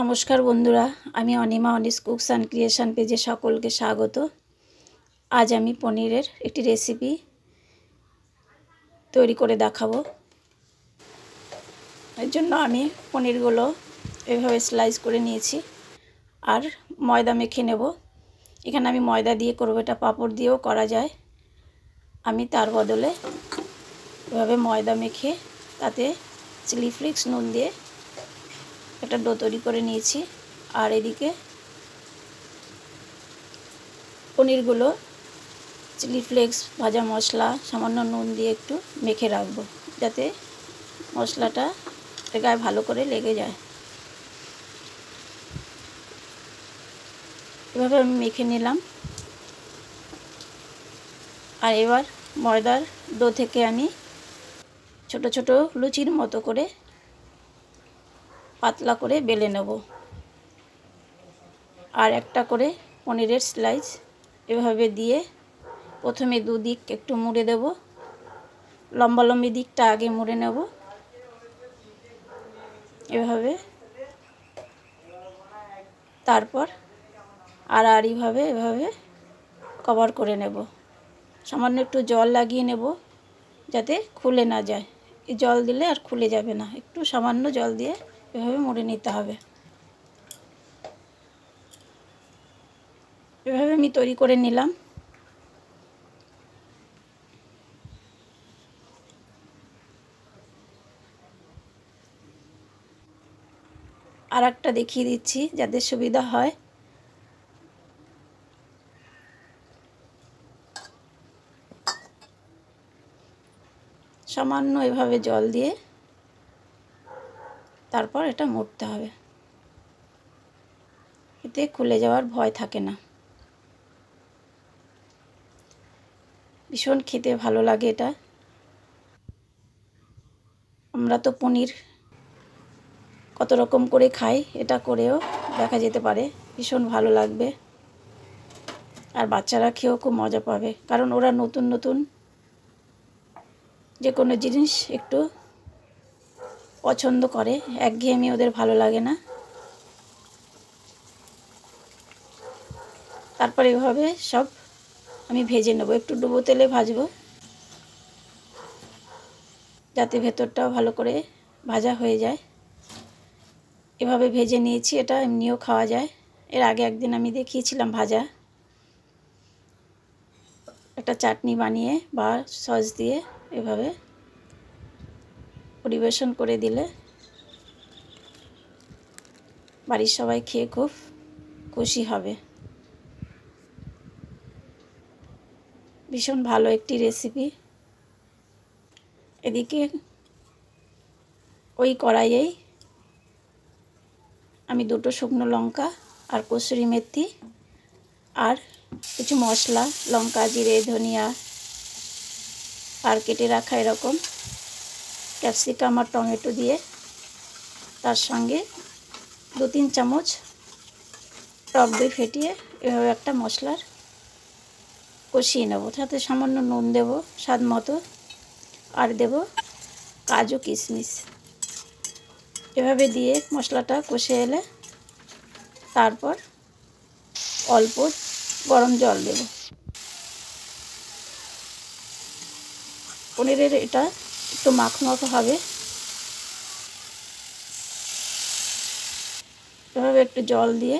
নমস্কার বন্ধুরা, আমি Anima Anis cooks and creation পেজে সকলকে স্বাগত। আজ আমি পনিরের একটি রেসিপি তৈরি করে দেখাবো। এর জন্য আমি পনিরগুলো এভাবে স্লাইস করে নিয়েছি আর ময়দা মেখে নেব। এখানে আমি ময়দা দিয়ে করবো, এটা পাঁপড় দিয়েও করা যায়। আমি তার বদলে এভাবে ময়দা মেখে তাতে চিলি ফ্লেক্স নুন দিয়ে একটা ডো তৈরি করে নিয়েছি। আর এদিকে পনিরগুলো চিলি ফ্লেক্স, ভাজা মশলা, সামান্য নুন দিয়ে একটু মেখে রাখবো, যাতে মশলাটা গায়ে ভালো করে লেগে যায়। এভাবে আমি মেখে নিলাম। আর এবার ময়দার ডো থেকে আমি ছোট ছোট লুচির মতো করে পাতলা করে বেলে নেব। আর একটা করে পনিরের স্লাইস এভাবে দিয়ে প্রথমে দুদিক একটু মুড়ে দেব। লম্বালম্বি দিকটা আগে মুড়ে নেব, এভাবে। তারপর আড়াআড়িভাবে এভাবে কভার করে নেব। সামান্য একটু জল লাগিয়ে নেব যাতে খুলে না যায়। এই জল দিলে আর খুলে যাবে না, একটু সামান্য জল দিয়ে এভাবে মুড়ে নিতে হবে। এভাবে আমি তৈরি করে নিলাম। আর একটা দেখিয়ে দিচ্ছি যাতে সুবিধা হয়। সামান্য এভাবে জল দিয়ে তারপর এটা মুড়তে হবে, এতে খুলে যাওয়ার ভয় থাকে না। ভীষণ খেতে ভালো লাগে এটা। আমরা তো পনির কত রকম করে খাই, এটা করেও দেখা যেতে পারে, ভীষণ ভালো লাগবে। আর বাচ্চারা খেয়েও খুব মজা পাবে, কারণ ওরা নতুন নতুন যে কোনো জিনিস একটু পছন্দ করে, একঘেয়েমি ওদের ভালো লাগে না। তারপরে এভাবে সব আমি ভেজে নেব, একটু ডুবো তেলে ভাজবো যাতে ভেতরটাও ভালো করে ভাজা হয়ে যায়। এভাবে ভেজে নিয়েছি, এটা এমনিও খাওয়া যায়। এর আগে একদিন আমি দেখিয়েছিলাম ভাজা। একটা চাটনি বানিয়ে বা সস দিয়ে এভাবে পরিবেশন করে দিলে বাড়ির সবাই খেয়ে খুব খুশি হবে। ভীষণ ভালো একটি রেসিপি। এদিকে ওই কড়াইয়েই আমি দুটো শুকনো লঙ্কা আর কসুরি মেথি আর কিছু মশলা, লঙ্কা, জিরে, ধনিয়া আর কেটে রাখা এরকম ক্যাপসিকাম আর টমেটো দিয়ে তার সঙ্গে 2-3 চামচ টক দই ফেটিয়ে এভাবে একটা মশলার কষিয়ে নেব। তাতে সামান্য নুন দেব স্বাদ মতো, আর দেব কাজু কিশমিশ। এভাবে দিয়ে মশলাটা কষে এলে তারপর অল্প গরম জল দেব। পনিরের এটা একটু মাখো হবে, এভাবে একটু জল দিয়ে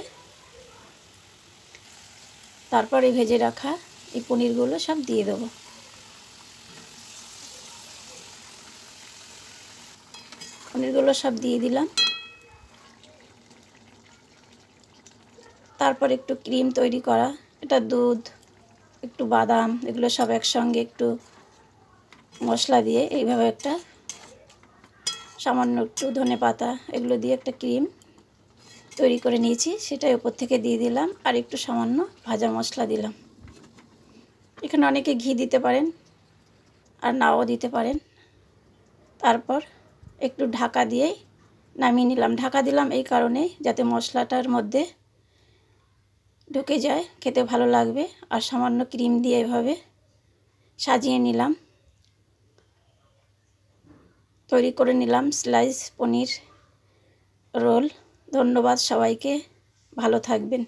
তারপরে ভেজে রাখা এই পনিরগুলো সব দিয়ে দেবো। পনিরগুলো সব দিয়ে দিলাম। তারপর একটু ক্রিম তৈরি করা, এটা দুধ, একটু বাদাম, এগুলো সব একসঙ্গে একটু মশলা দিয়ে এইভাবে একটা সামান্য একটু ধনেপাতা এগুলো দিয়ে একটা ক্রিম তৈরি করে নিয়েছি, সেটাই উপর থেকে দিয়ে দিলাম। আর একটু সামান্য ভাজা মশলা দিলাম। এখানে অনেকে ঘি দিতে পারেন আর নাও দিতে পারেন। তারপর একটু ঢাকা দিয়েই নামিয়ে নিলাম। ঢাকা দিলাম এই কারণে যাতে মশলাটার মধ্যে ঢুকে যায়, খেতে ভালো লাগবে। আর সামান্য ক্রিম দিয়ে এভাবে সাজিয়ে নিলাম। তৈরি করে নিলাম স্লাইস পনির রোল। ধন্যবাদ সবাইকে, ভালো থাকবেন।